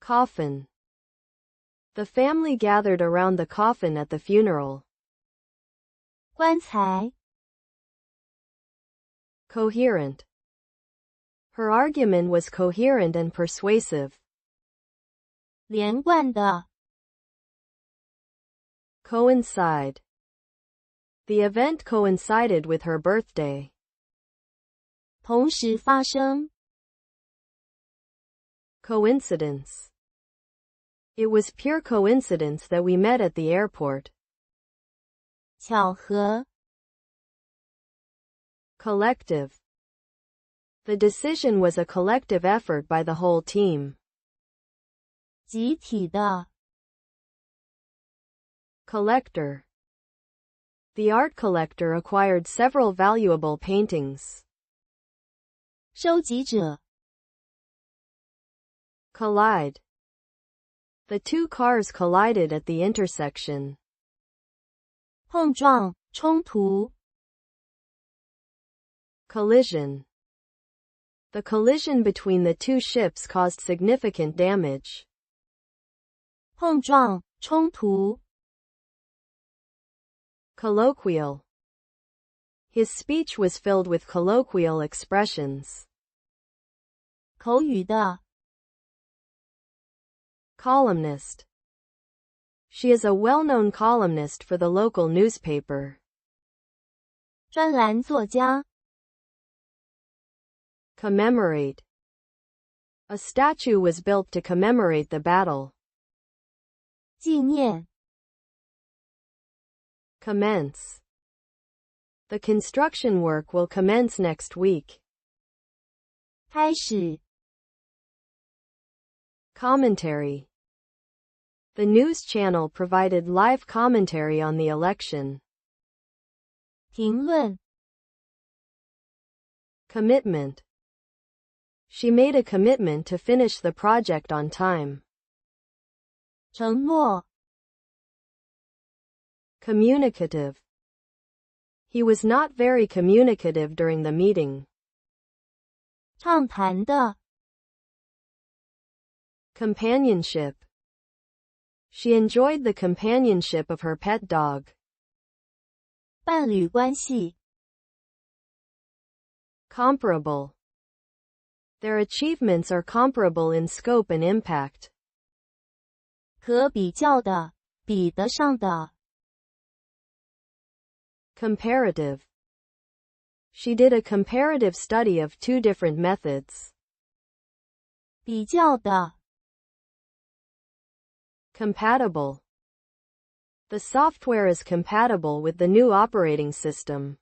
Coffin. The family gathered around the coffin at the funeral. 棺材 Coherent. Her argument was coherent and persuasive. 连贯的 Coincide. The event coincided with her birthday. 同时发生 Coincidence. It was pure coincidence that we met at the airport. 巧合 Collective. The decision was a collective effort by the whole team. 集体的 Collector. The art collector acquired several valuable paintings. 收集者 Collide. The two cars collided at the intersection. 碰撞冲突 Collision. The collision between the two ships caused significant damage. 碰撞冲突 Colloquial. His speech was filled with colloquial expressions. 口语的 Columnist. She is a well-known columnist for the local newspaper. 专栏作家 Commemorate. A statue was built to commemorate the battle. 纪念 Commence. The construction work will commence next week. 开始 Commentary. The news channel provided live commentary on the election. 评论 Commitment. She made a commitment to finish the project on time. 承诺 Communicative. He was not very communicative during the meeting. 畅谈的 Companionship. She enjoyed the companionship of her pet dog. 伴侣关系 Comparable. Their achievements are comparable in scope and impact. 可比较的比得上的 Comparative. She did a comparative study of two different methods. 比较的 Compatible. The software is compatible with the new operating system.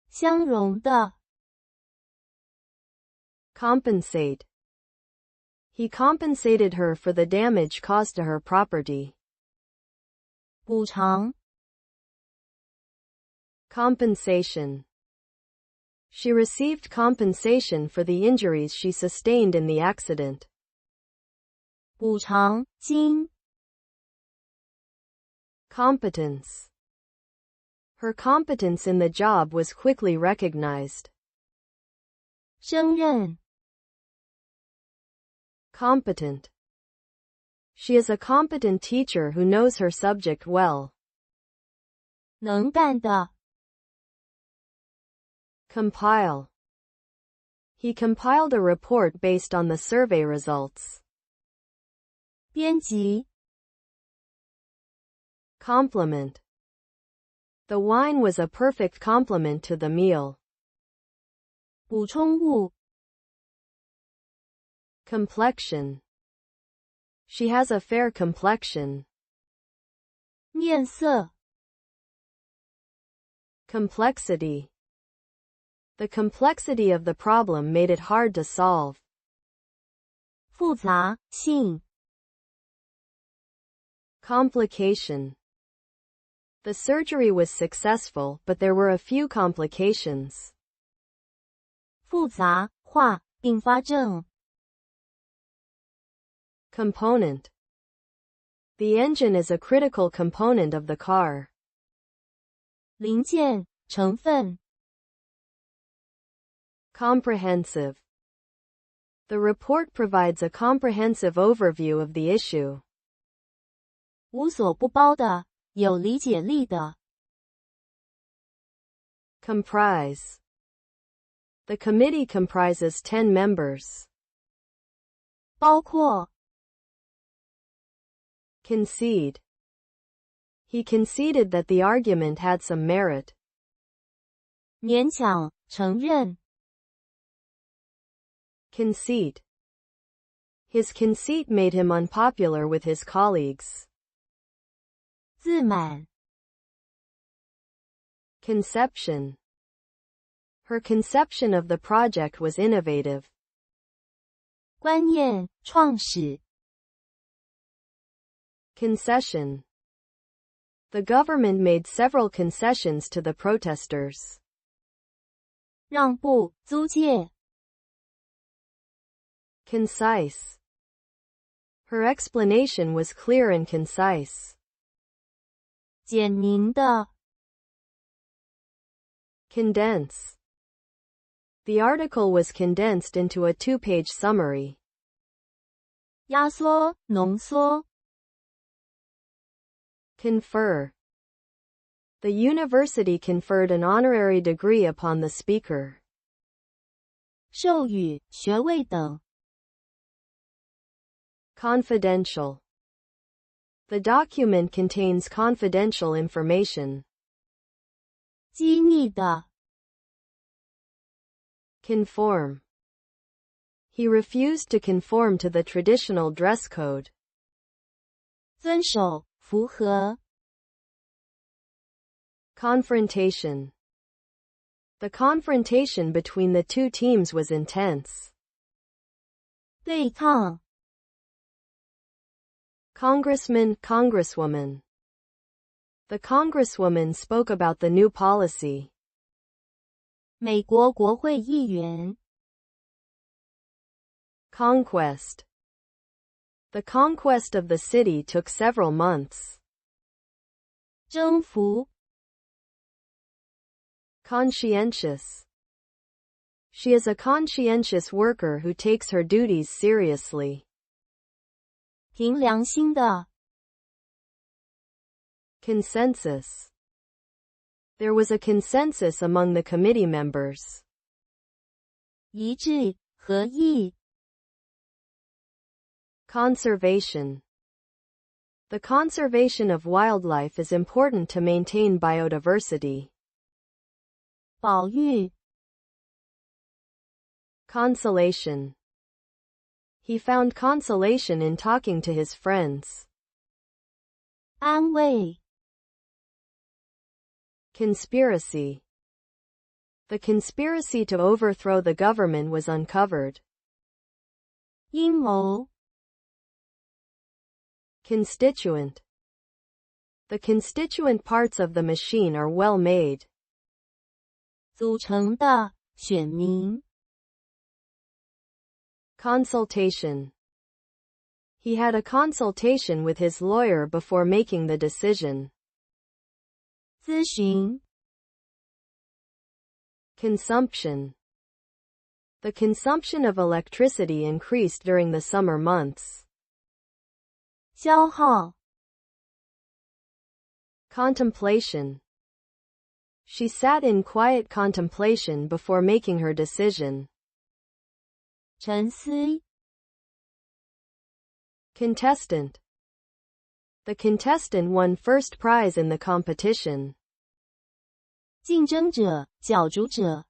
相容的 Compensate. He compensated her for the damage caused to her property. 补偿 Compensation. She received compensation for the injuries she sustained in the accident. 补偿金 Competence. Her competence in the job was quickly recognized. 胜任 Competent. She is a competent teacher who knows her subject well. 能干的 Compile. He compiled a report based on the survey results. 编辑 Compliment. The wine was a perfect complement to the meal. 补充物 Complexion. She has a fair complexion. 面色 Complexity. The complexity of the problem made it hard to solve. 复杂性 Complication. The surgery was successful, but there were a few complications. 复杂化并发症 Component. The engine is a critical component of the car. 零件成分 Comprehensive. The report provides a comprehensive overview of the issue. 无所不包的，有理解力的。Comprise. The committee comprises 10 members. 包括 Concede. He conceded that the argument had some merit. 勉强承认 Conceit. His conceit made him unpopular with his colleagues. 自满 Conception. Her conception of the project was innovative. 观念创始 Concession. The government made several concessions to the protesters. 让步租借 Concise. Her explanation was clear and concise. 简明的 Condense. The article was condensed into a 2-page summary. 压缩浓缩 Confer. The university conferred an honorary degree upon the speaker. 授予学位等 Confidential. The document contains confidential information. 机密的 Conform. He refused to conform to the traditional dress code. 遵守符合 Confrontation. The confrontation between the two teams was intense. 对抗 Congressman, Congresswoman. The Congresswoman spoke about the new policy. 美国国会议员 Conquest. The conquest of the city took several months. 征服 Conscientious. She is a conscientious worker who takes her duties seriously. 凭良心的 Consensus. There was a consensus among the committee members. 一致合意 Conservation. The conservation of wildlife is important to maintain biodiversity. 保育 Consolation. He found consolation in talking to his friends. 安慰 Conspiracy. The conspiracy to overthrow the government was uncovered. 阴谋 Constituent. The constituent parts of the machine are well made. 组成的选民 Consultation. He had a consultation with his lawyer before making the decision. 咨询 Consumption. The consumption of electricity increased during the summer months. 消耗 Contemplation. She sat in quiet contemplation before making her decision. 沉思 Contestant. The contestant won first prize in the competition. 竞争者角逐者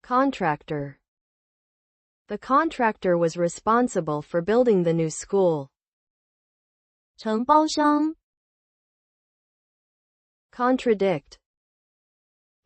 Contractor. The contractor was responsible for building the new school. 承包商 Contradict.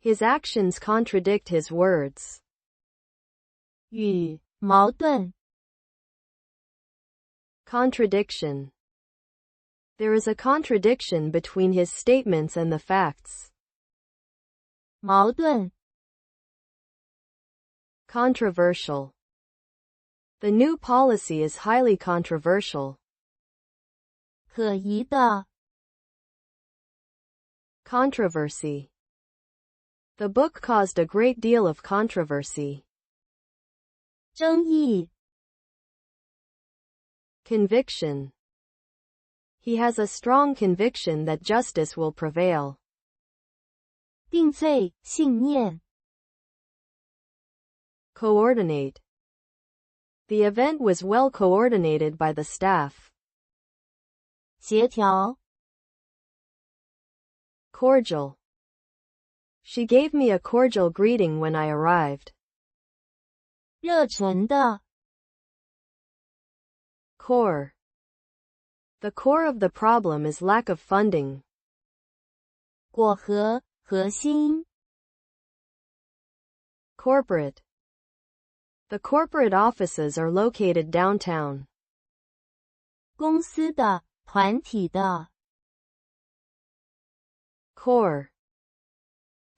His actions contradict his words. 与矛盾 Contradiction. There is a contradiction between his statements and the facts. 矛盾 Controversial. The new policy is highly controversial. 可疑的 Controversy. The book caused a great deal of controversy. 争议 Conviction. He has a strong conviction that justice will prevail. 定罪信念 Coordinate. The event was well coordinated by the staff. 协调 Cordial. She gave me a cordial greeting when I arrived. 热忱的 Core. The core of the problem is lack of funding. 果核核心 Corporate. The corporate offices are located downtown. 公司的团体的 Corps.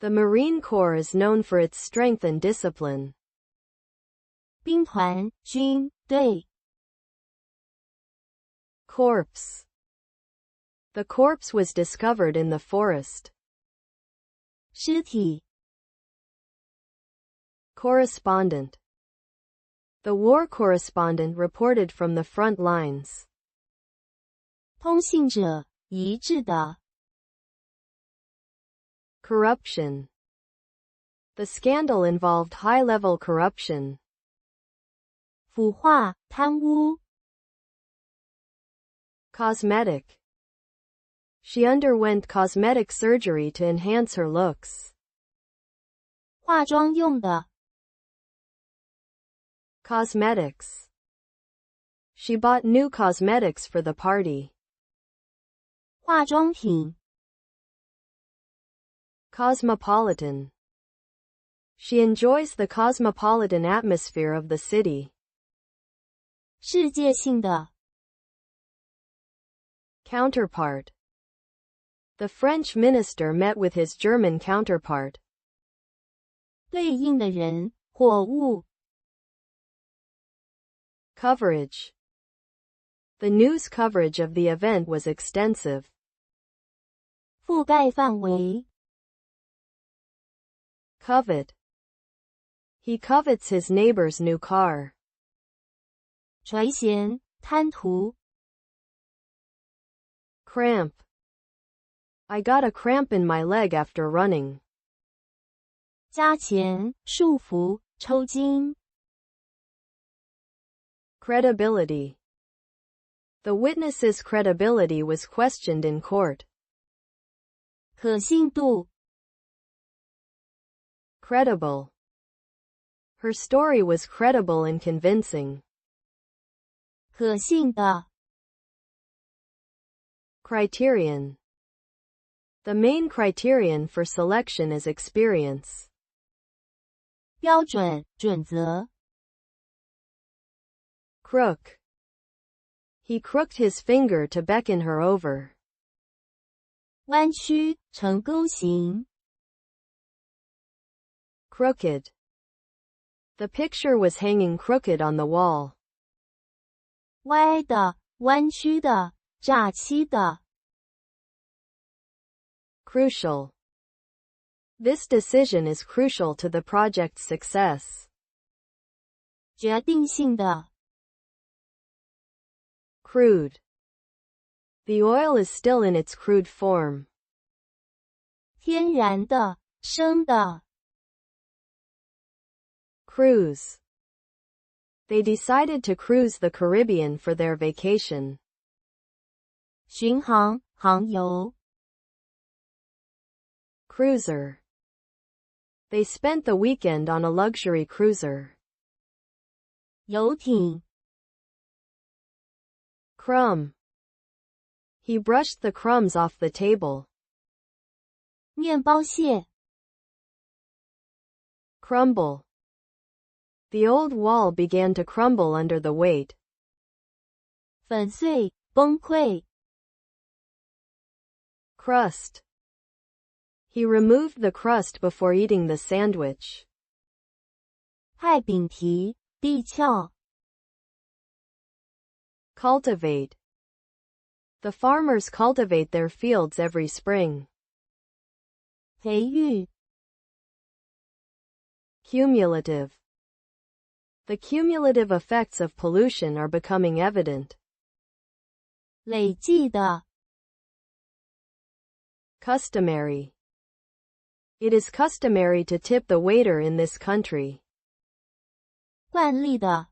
The Marine Corps is known for its strength and discipline. 兵团军队 Corpse. The corpse was discovered in the forest. 尸体 Correspondent. The war correspondent reported from the front lines. 通信者一致的 Corruption. The scandal involved high-level corruption. 腐化贪污 Cosmetic. She underwent cosmetic surgery to enhance her looks. 化妆用的 Cosmetics. She bought new cosmetics for the party. 化妆品 Cosmopolitan. She enjoys the cosmopolitan atmosphere of the city. 世界性的 Counterpart. The French minister met with his German counterpart. 对应的人或物 Coverage. The news coverage of the event was extensive. 覆盖范围 Covet. He covets his neighbor's new car. 垂涎贪图 Cramp. I got a cramp in my leg after running. 加钳束缚抽筋 Credibility. The witness's credibility was questioned in court. 可信度 Credible. Her story was credible and convincing. 可信的 Criterion. The main criterion for selection is experience. 标准准则 Crook. He crooked his finger to beckon her over. 弯曲呈钩形 Crooked. The picture was hanging crooked on the wall. 歪的弯曲的诈欺的 Crucial. This decision is crucial to the project's success. 决定性的 Crude. The oil is still in its crude form. 天然的生的 Cruise. They decided to cruise the Caribbean for their vacation. 巡航航游 Cruiser. They spent the weekend on a luxury cruiser. 游艇 Crumb. He brushed the crumbs off the table. 面包屑 Crumble. The old wall began to crumble under the weight. 粉碎崩溃 Crust. He removed the crust before eating the sandwich. 派饼皮地壳 Cultivate. The farmers cultivate their fields every spring. 培育 Cumulative. The cumulative effects of pollution are becoming evident. 累计的 Customary. It is customary to tip the waiter in this country. 惯例的